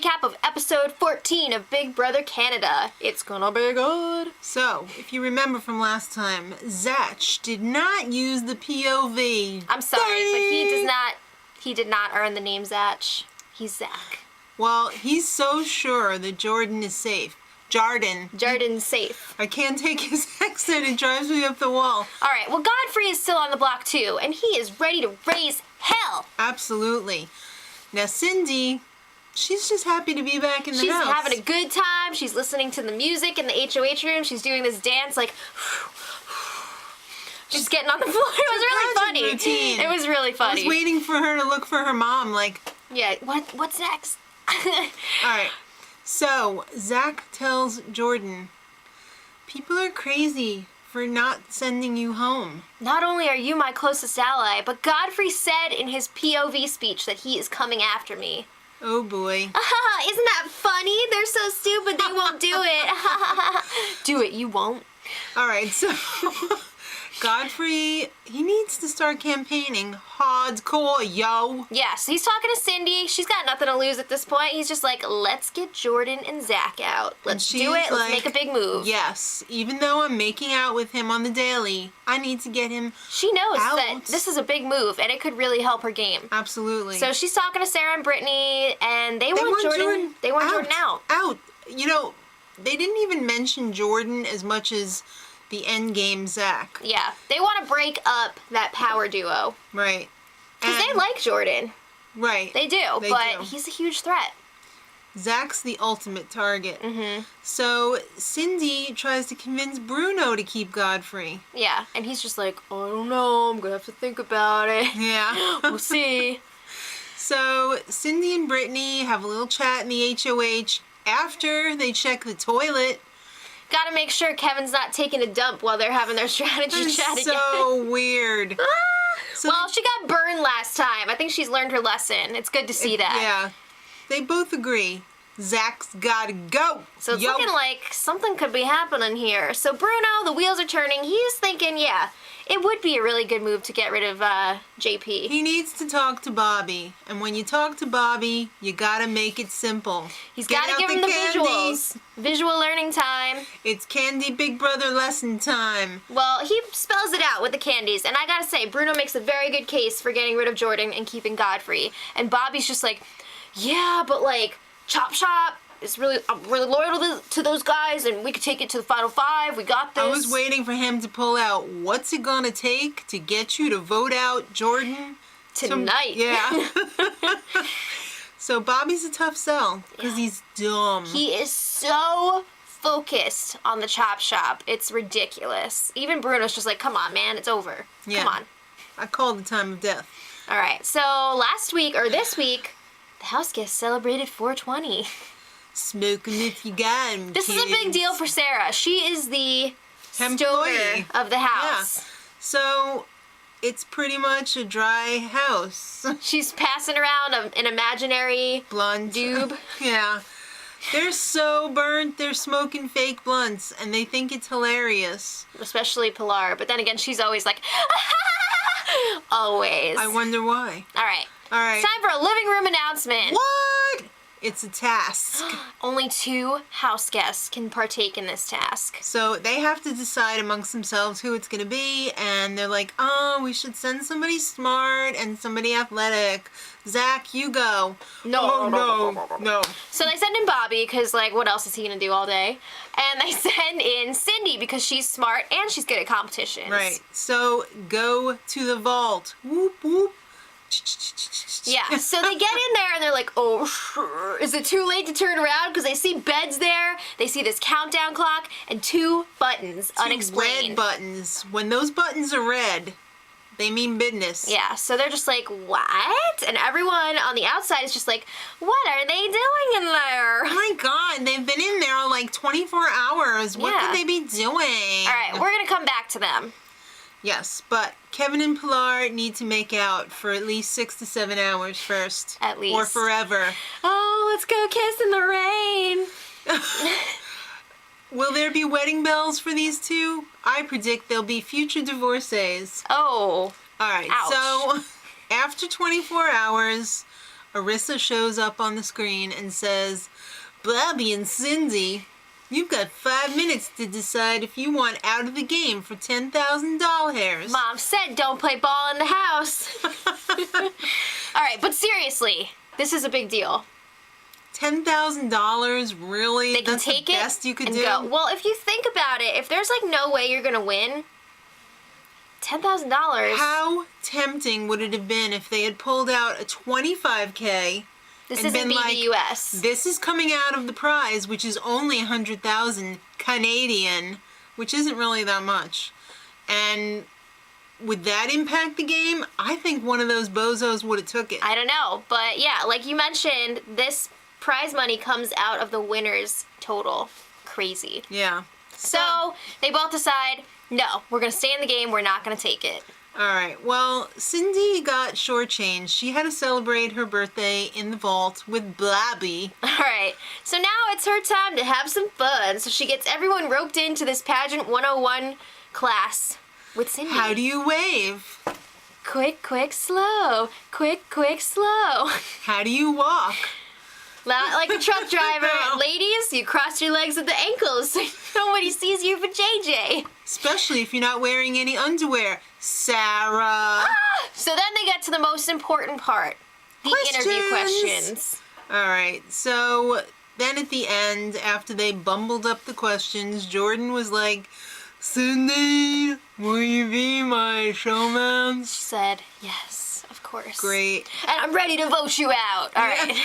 recap of episode 14 of Big Brother Canada. It's gonna be good. So, if you remember from last time, Zach did not use the POV. I'm sorry, but he did not earn the name Zach. He's Zach. Well, he's so sure that Jordan is safe. Jordan's safe. I can't take his accent. It drives me up the wall. All right, well, Godfrey is still on the block too, and he is ready to raise hell. Absolutely. Now, Cindy, she's just happy to be back in the house. She's having a good time. She's listening to the music in the HOH room. She's doing this dance like... She's getting on the floor. It was really funny. Routine. It was really funny. I was waiting for her to look for her mom, like... Yeah, what's next? All right. So, Zach tells Jordan, people are crazy for not sending you home. Not only are you my closest ally, but Godfrey said in his POV speech that he is coming after me. Oh boy. Isn't that funny? They're so stupid they won't do it. Do it, you won't. All right, so Godfrey, he needs to start campaigning hardcore, yo. Yeah, so he's talking to Cindy. She's got nothing to lose at this point. He's just like, let's get Jordan and Zach out. Let's do it. Let's make a big move. Yes, even though I'm making out with him on the daily, I need to get him She knows out. that this is a big move, and it could really help her game. Absolutely. So she's talking to Sarah and Brittany, and they want Jordan. They want Jordan out. Out. You know, they didn't even mention Jordan as much as the end game Zach. Yeah, they want to break up that power duo. Right. Because they like Jordan. Right. They do, but he's a huge threat. Zach's the ultimate target. Mm-hmm. So Cindy tries to convince Bruno to keep Godfrey. Yeah, and he's just like, I don't know, I'm going to have to think about it. Yeah. We'll see. So Cindy and Brittany have a little chat in the HOH after they check the toilet. Gotta make sure Kevin's not taking a dump while they're having their strategy chat again. So weird. Well, she got burned last time. I think she's learned her lesson. It's good to see that. Yeah. They both agree. Zach's gotta go. So it's looking like something could be happening here. So Bruno, the wheels are turning. He's thinking, yeah, it would be a really good move to get rid of JP. He needs to talk to Bobby. And when you talk to Bobby, you gotta make it simple. He's gotta give him the visuals. Visual learning time. It's Candy Big Brother lesson time. Well, he spells it out with the candies. And I gotta say, Bruno makes a very good case for getting rid of Jordan and keeping Godfrey. And Bobby's just like, yeah, but like, Chop Shop is I'm really loyal to those guys, and we could take it to the final 5. We got this. I was waiting for him to pull out, what's it gonna take to get you to vote out Jordan? Tonight. Yeah. So Bobby's a tough sell, because he's dumb. He is so focused on the Chop Shop. It's ridiculous. Even Bruno's just like, come on, man, it's over. Yeah. Come on. I called the time of death. All right, so this week, the house guests celebrated 420. Smoking if you got 'em, This is a big deal for Sarah. She is the employee stoner of the house. Yeah. So it's pretty much a dry house. She's passing around an imaginary blunt doob. Yeah. They're so burnt, they're smoking fake blunts, and they think it's hilarious. Especially Pilar, but then again, she's always like, always. I wonder why. All right. All right. It's time for a living room announcement. What? It's a task. Only 2 house guests can partake in this task. So they have to decide amongst themselves who it's going to be, and they're like, oh, we should send somebody smart and somebody athletic. Zach, you go. No. So they send in Bobby, because, like, what else is he going to do all day? And they send in Cindy, because she's smart and she's good at competitions. Right. So go to the vault. Whoop, whoop. Yeah, so they get in there and they're like, oh, is it too late to turn around? Because they see beds there, they see this countdown clock, and 2 buttons unexplained. Red buttons. When those buttons are red, they mean business. Yeah, so they're just like, what? And everyone on the outside is just like, what are they doing in there? Oh my god, they've been in there like 24 hours. What could they be doing? All right, we're going to come back to them. Yes, but Kevin and Pilar need to make out for at least 6 to 7 hours first. At least. Or forever. Oh, let's go kiss in the rain. Will there be wedding bells for these 2? I predict they'll be future divorcees. Oh. All right, ouch. so after 24 hours, Arissa shows up on the screen and says, Bobby and Cindy, you've got 5 minutes to decide if you want out of the game for 10,000 doll hairs. Mom said don't play ball in the house. All right, but seriously, this is a big deal. $10,000, really? They can That's take the it best you could and do? go. Well, if you think about it, if there's like no way you're gonna win, $10,000. How tempting would it have been if they had pulled out a 25K? This and isn't been BBUS. like, this is coming out of the prize, which is only 100,000 Canadian, which isn't really that much. And would that impact the game? I think one of those bozos would have took it. I don't know, but yeah, like you mentioned, this prize money comes out of the winner's total. Crazy. Yeah. So they both decide, no, we're gonna stay in the game. We're not gonna take it. All right. Well, Cindy got shortchanged. She had to celebrate her birthday in the vault with Blobby. All right. So now it's her time to have some fun. So she gets everyone roped into this pageant 101 class with Cindy. How do you wave? Quick, quick, slow. Quick, quick, slow. How do you walk? Not like a truck driver. No. Ladies, you cross your legs at the ankles so nobody sees you for JJ. Especially if you're not wearing any underwear. Sarah. So then they get to the most important part. The interview questions. All right. So then at the end, after they bumbled up the questions, Jordan was like, Cindy, will you be my showman? She said, yes, of course. Great. And I'm ready to vote you out. All right.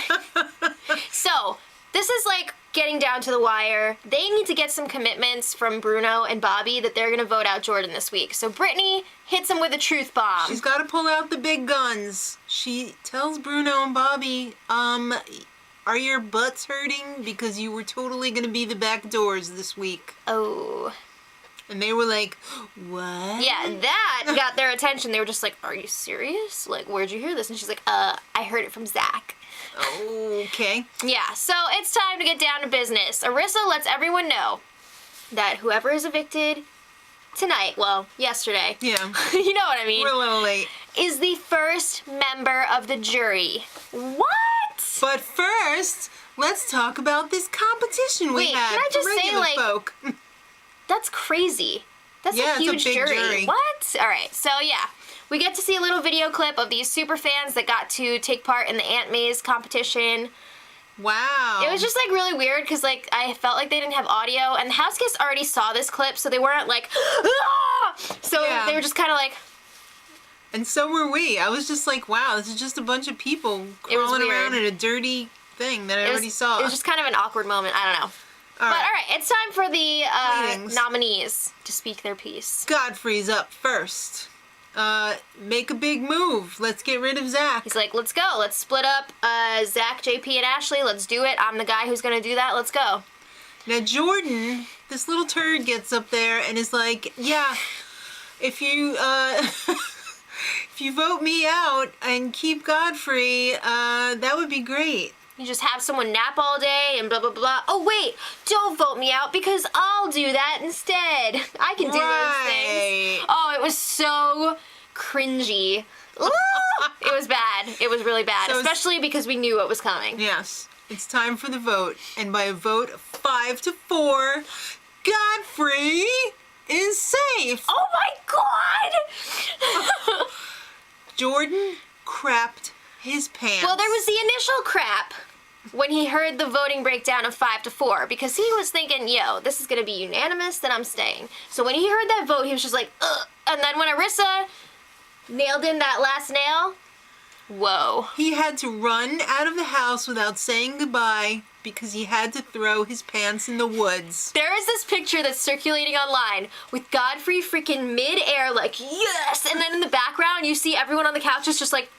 So this is like getting down to the wire. They need to get some commitments from Bruno and Bobby that they're going to vote out Jordan this week. So Brittany hits him with a truth bomb. She's got to pull out the big guns. She tells Bruno and Bobby, are your butts hurting? Because you were totally going to be the back doors this week. Oh. And they were like, what? Yeah, that got their attention. They were just like, are you serious? Like, where'd you hear this? And she's like, I heard it from Zach. Okay. Yeah, so it's time to get down to business. Arissa lets everyone know that whoever is evicted tonight, well, yesterday. Yeah. You know what I mean? We're a little late. Is the first member of the jury. What? But first, let's talk about this competition we Wait, had can I just for say, regular like, folk. That's crazy. That's Yeah, a it's a huge big jury. jury. What? All right, so yeah. We get to see a little video clip of these super fans that got to take part in the Ant Maze competition. Wow. It was just like really weird because like I felt like they didn't have audio and the house guests already saw this clip so they weren't like, ah! So Yeah. they were just kind of like, And so were we. I was just like, wow, this is just a bunch of people It was crawling weird. around in a dirty thing that I already saw. It was just kind of an awkward moment. I don't know. All But right. all right, it's time for the Meetings. nominees to speak their piece. Godfrey's up first. Make a big move. Let's get rid of Zach. He's like, let's go. Let's split up Zach, JP, and Ashley. Let's do it. I'm the guy who's going to do that. Let's go. Now Jordan, this little turd gets up there and is like, yeah, if you if you vote me out and keep Godfrey, that would be great. You just have someone nap all day and blah, blah, blah. Oh, wait, don't vote me out because I'll do that instead. I can do those things. Oh, it was so cringy. Ooh, it was bad. It was really bad, So especially because we knew it was coming. Yes, it's time for the vote. And by a vote of 5-4, Godfrey is safe. Oh, my God! Jordan crapped his pants. Well, there was the initial crap when he heard the voting breakdown of 5-4 because he was thinking, yo, this is going to be unanimous, then I'm staying. So when he heard that vote, he was just like, ugh. And then when Arissa nailed in that last nail, whoa. He had to run out of the house without saying goodbye because he had to throw his pants in the woods. There is this picture that's circulating online with Godfrey freaking mid-air like, yes! And then in the background, you see everyone on the couches just like,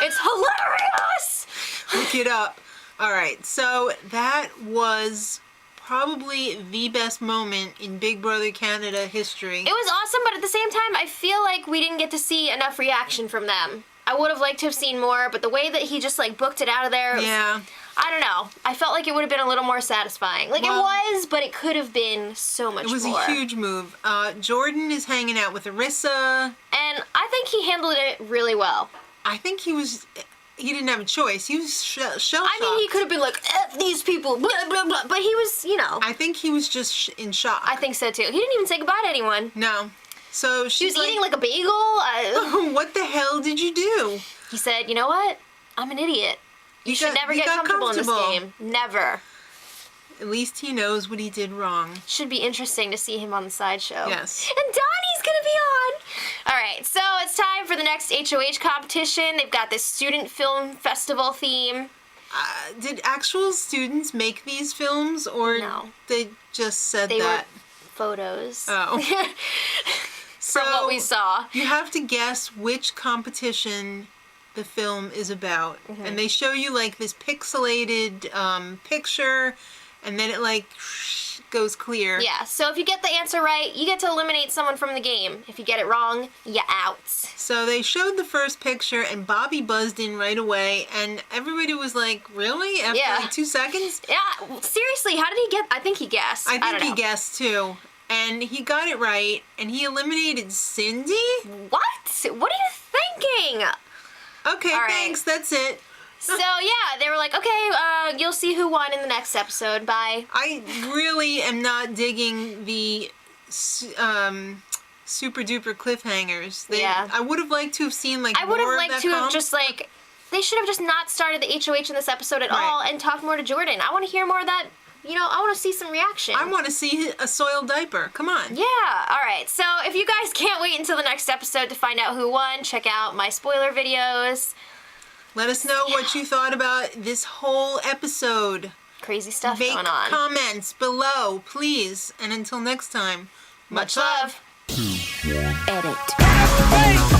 it's hilarious! Look it up. All right, so that was probably the best moment in Big Brother Canada history. It was awesome, but at the same time, I feel like we didn't get to see enough reaction from them. I would have liked to have seen more, but the way that he just like booked it out of there, was, Yeah. I don't know. I felt like it would have been a little more satisfying. Like Well, it was, but it could have been so much It was more. a huge move. Jordan is hanging out with Arissa. And I think he handled it really well. I think he was he didn't have a choice. He was shell-shocked. I mean, he could have been like, F these people, blah, blah, blah. But he was, I think he was just in shock. I think so too. He didn't even say goodbye to anyone. No. So He she's was eating like a bagel. what the hell did you do? He said, you know what? I'm an idiot. You should never get comfortable in this game. Never. At least he knows what he did wrong. Should be interesting to see him on the sideshow. Yes. And Donnie's gonna be on. All right, so it's time for the next HOH competition. They've got this student film festival theme. Did actual students make these films, or No. they just said They that? were photos. Oh. From what we saw. You have to guess which competition the film is about. Mm-hmm. And they show you like this pixelated picture, and then it like goes clear. Yeah, so if you get the answer right, you get to eliminate someone from the game. If you get it wrong, you out. So they showed the first picture, and Bobby buzzed in right away, and everybody was like, really? After like 2 seconds? Yeah, seriously, how did he get? I think he guessed. I think don't he know. guessed too. And he got it right, and he eliminated Cindy? What? What are you thinking? Okay, All right. thanks, that's it. So yeah, they were like, okay, you'll see who won in the next episode. Bye. I really am not digging the super duper cliffhangers. Yeah. I would have liked to have seen like I would have more of liked that to have comp. just like, they should have just not started the HOH in this episode at Right. all and talked more to Jordan. I want to hear more of that. I want to see some reaction. I want to see a soiled diaper. Come on. Yeah, all right. So if you guys can't wait until the next episode to find out who won, check out my spoiler videos. Let us know what you thought about this whole episode. Crazy stuff Make going on. comments below, please. And until next time, Much love. Edit.